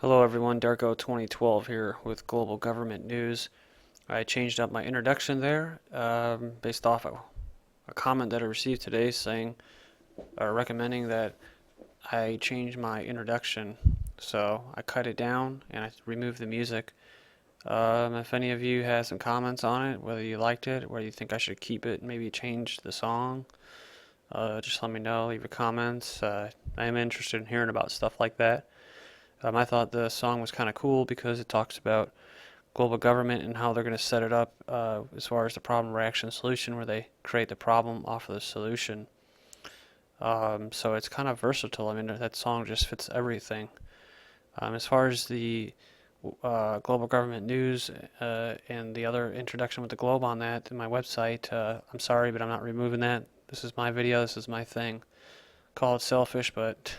Hello everyone, Darko 2012 here with Global Government News. I changed up my introduction there based off a comment that I received today saying or recommending that I change my introduction. So I cut it down and I removed the music. If any of you have some comments on it, whether you liked it, whether you think I should keep it, maybe change the song, just let me know, leave your comments. I am interested in hearing about stuff like that. I thought the song was kind of cool because it talks about global government and how they're going to set it up as far as the problem, reaction, solution, where they create the problem off of the solution. So it's kind of versatile. I mean, that song just fits everything. As far as the global government news and the other introduction with the globe on that in my website, I'm sorry, but I'm not removing that. This is my video. This is my thing. Call it selfish, but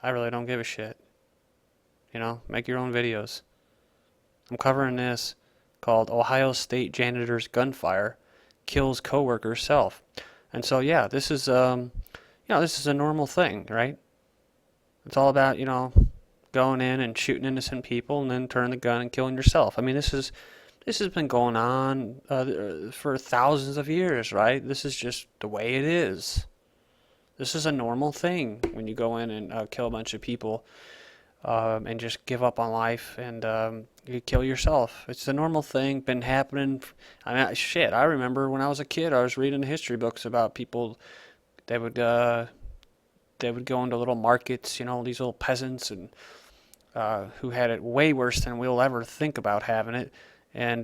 I really don't give a shit. You know, make your own videos. I'm covering this called Ohio State Janitor's Gunfire Kills Coworker Self. And so yeah, this is a normal thing, right? It's all about, going in and shooting innocent people and then turning the gun and killing yourself. I mean, this has been going on for thousands of years, right? This is just the way it is. This is a normal thing when you go in and kill a bunch of people and just give up on life and you kill yourself. It's a normal thing, been happening. I mean, shit, I remember when I was a kid, I was reading history books about people that would go into little markets, these little peasants and who had it way worse than we'll ever think about having it, and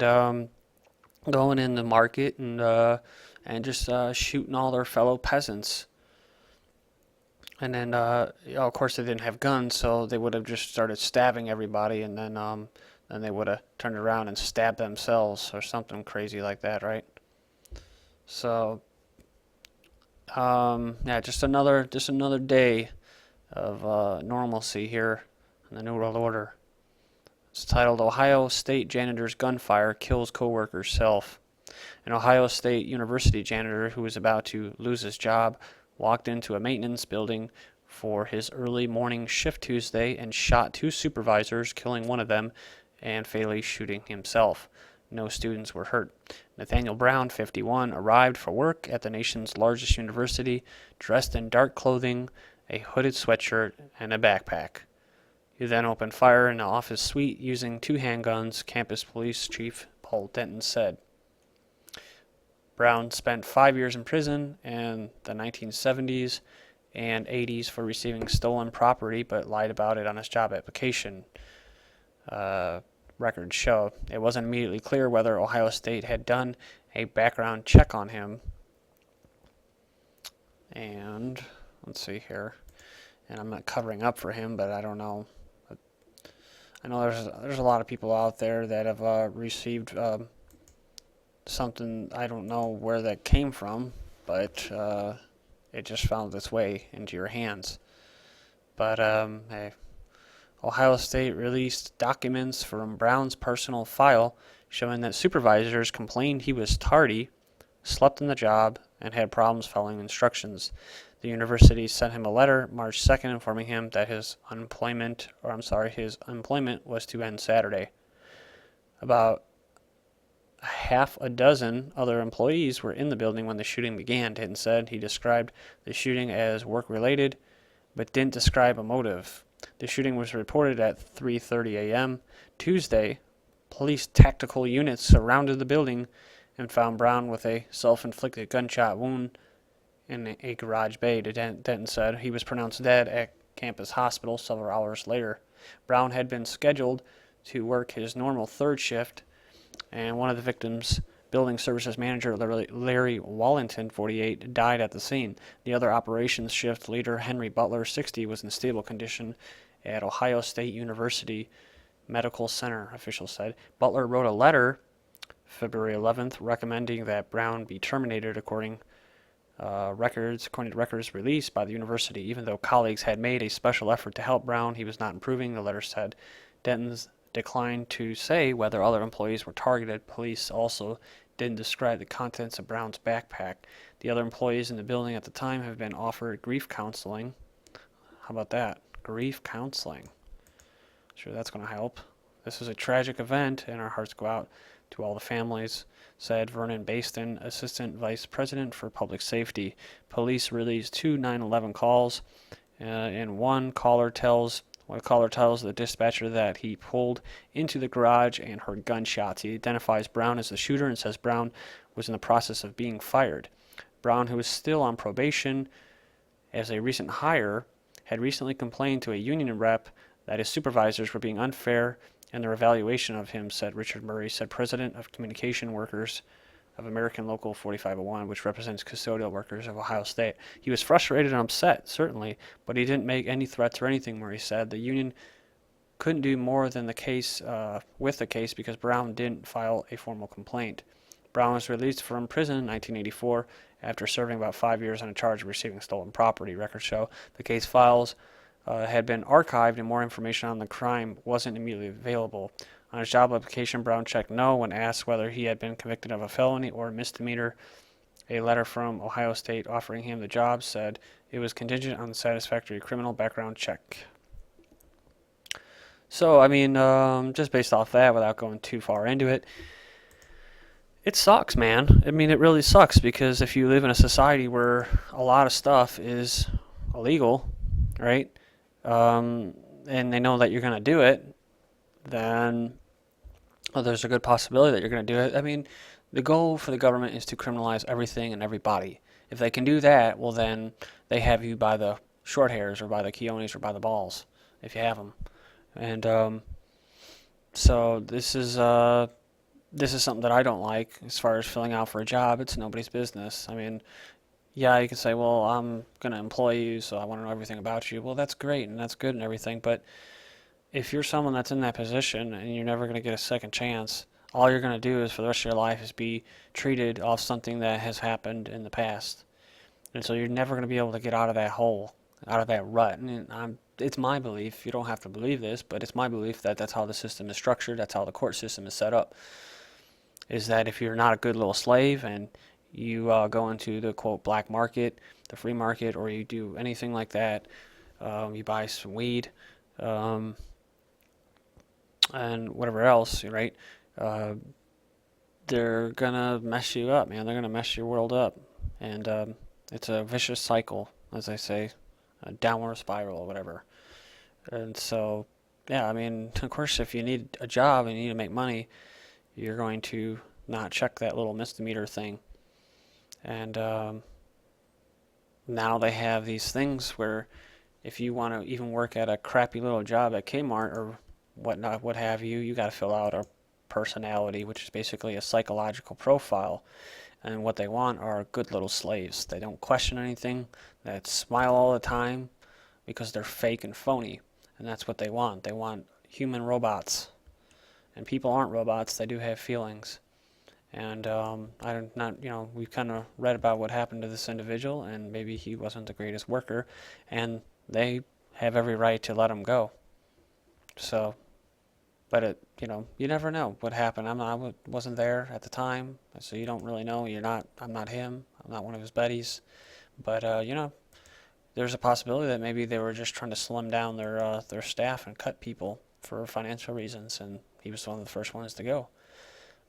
going in the market and just shooting all their fellow peasants. And then, of course, they didn't have guns, so they would have just started stabbing everybody, and then they would have turned around and stabbed themselves or something crazy like that, right? So, yeah, just another day of normalcy here in the New World Order. It's titled "Ohio State Janitor's Gunfire Kills Coworker's Self." An Ohio State University janitor who was about to lose his job walked into a maintenance building for his early morning shift Tuesday and shot two supervisors, killing one of them and fatally shooting himself. No students were hurt. Nathaniel Brown, 51, arrived for work at the nation's largest university, dressed in dark clothing, a hooded sweatshirt, and a backpack. He then opened fire in the office suite using two handguns, Campus Police Chief Paul Denton said. Brown spent 5 years in prison in the 1970s and 80s for receiving stolen property, but lied about it on his job application. Records show. It wasn't immediately clear whether Ohio State had done a background check on him. And let's see here. And I'm not covering up for him, but I don't know. I know there's a lot of people out there that have received something. I don't know where that came from, but it just found its way into your hands. But hey, Ohio State released documents from Brown's personal file showing that supervisors complained he was tardy, slept in the job, and had problems following instructions. The university sent him a letter March 2nd informing him that his employment was to end Saturday. About half a dozen other employees were in the building when the shooting began, Denton said. He described the shooting as work-related, but didn't describe a motive. The shooting was reported at 3:30 a.m. Tuesday. Police tactical units surrounded the building and found Brown with a self-inflicted gunshot wound in a garage bay, Denton said. He was pronounced dead at campus hospital several hours later. Brown had been scheduled to work his normal third shift, and one of the victims, building services manager Larry Wallington, 48, died at the scene. The other operations shift leader, Henry Butler, 60, was in stable condition at Ohio State University Medical Center, officials said. Butler wrote a letter February 11th recommending that Brown be terminated according to records released by the university. Even though colleagues had made a special effort to help Brown, he was not improving, the letter said. Denton's declined to say whether other employees were targeted. Police also didn't describe the contents of Brown's backpack. The other employees in the building at the time have been offered grief counseling. How about that? Grief counseling. Sure, that's going to help. This is a tragic event, and our hearts go out to all the families, said Vernon Baston, Assistant Vice President for Public Safety. Police released two 911 calls, and one caller tells the dispatcher that he pulled into the garage and heard gunshots. He identifies Brown as the shooter and says Brown was in the process of being fired. Brown, who is still on probation as a recent hire, had recently complained to a union rep that his supervisors were being unfair in their evaluation of him, said Richard Murray, said President of Communication Workers of American Local 4501, which represents custodial workers of Ohio State. He was frustrated and upset, certainly, but he didn't make any threats or anything, Murray said. The union couldn't do more than the case because Brown didn't file a formal complaint. Brown was released from prison in 1984 after serving about 5 years on a charge of receiving stolen property. Records show the case files had been archived and more information on the crime wasn't immediately available. On his job application, Brown checked no when asked whether he had been convicted of a felony or a misdemeanor. A letter from Ohio State offering him the job said it was contingent on the satisfactory criminal background check. So, I mean, just based off that, without going too far into it, it sucks, man. I mean, it really sucks because if you live in a society where a lot of stuff is illegal, right, and they know that you're going to do it, then there's a good possibility that you're going to do it. I mean, the goal for the government is to criminalize everything and everybody. If they can do that, well, then they have you by the short hairs or by the keones or by the balls, if you have them. And so this is something that I don't like as far as filling out for a job. It's nobody's business. I mean, yeah, you can say, well, I'm going to employ you, so I want to know everything about you. Well, that's great and that's good and everything, but if you're someone that's in that position and you're never going to get a second chance, all you're going to do is for the rest of your life is be treated off something that has happened in the past. And so you're never going to be able to get out of that hole, out of that rut. And it's my belief, you don't have to believe this, but it's my belief that that's how the system is structured, that's how the court system is set up, is that if you're not a good little slave and you go into the, quote, black market, the free market, or you do anything like that, you buy some weed, and whatever else, right? They're gonna mess you up, man. They're gonna mess your world up, and it's a vicious cycle, as I say, a downward spiral or whatever. And so, yeah, I mean, of course, if you need a job and you need to make money, you're going to not check that little misdemeanor thing. And now they have these things where if you want to even work at a crappy little job at Kmart or whatnot, what have you, you got to fill out a personality, which is basically a psychological profile. And what they want are good little slaves. They don't question anything, that smile all the time because they're fake and phony. And that's what they want. They want human robots. And people aren't robots, they do have feelings. And we've kind of read about what happened to this individual, and maybe he wasn't the greatest worker, and they have every right to let him go. So, but you never know what happened. I wasn't there at the time, so you don't really know. I'm not him. I'm not one of his buddies. But there's a possibility that maybe they were just trying to slim down their staff and cut people for financial reasons, and he was one of the first ones to go.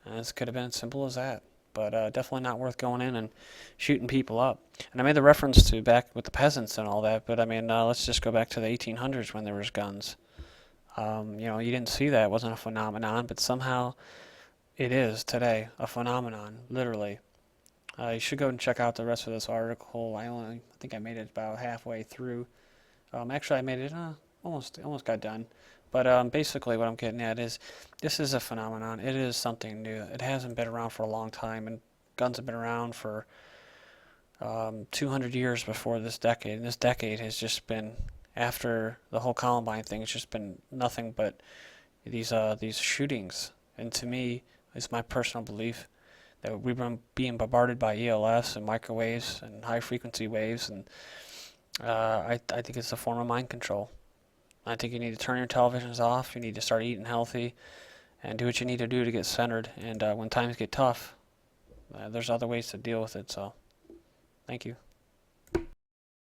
And this could have been as simple as that. But definitely not worth going in and shooting people up. And I made the reference to back with the peasants and all that, but I mean, let's just go back to the 1800s when there was guns. You didn't see that. It wasn't a phenomenon, but somehow it is today, a phenomenon, literally. You should go and check out the rest of this article. I think I made it about halfway through. Actually, I made it almost got done. But basically what I'm getting at is this is a phenomenon. It is something new. It hasn't been around for a long time, and guns have been around for 200 years before this decade. And this decade has just been, after the whole Columbine thing, it's just been nothing but these shootings. And to me, it's my personal belief that we've been being bombarded by ELS and microwaves and high-frequency waves, and I think it's a form of mind control. I think you need to turn your televisions off. You need to start eating healthy and do what you need to do to get centered. And when times get tough, there's other ways to deal with it. So, thank you.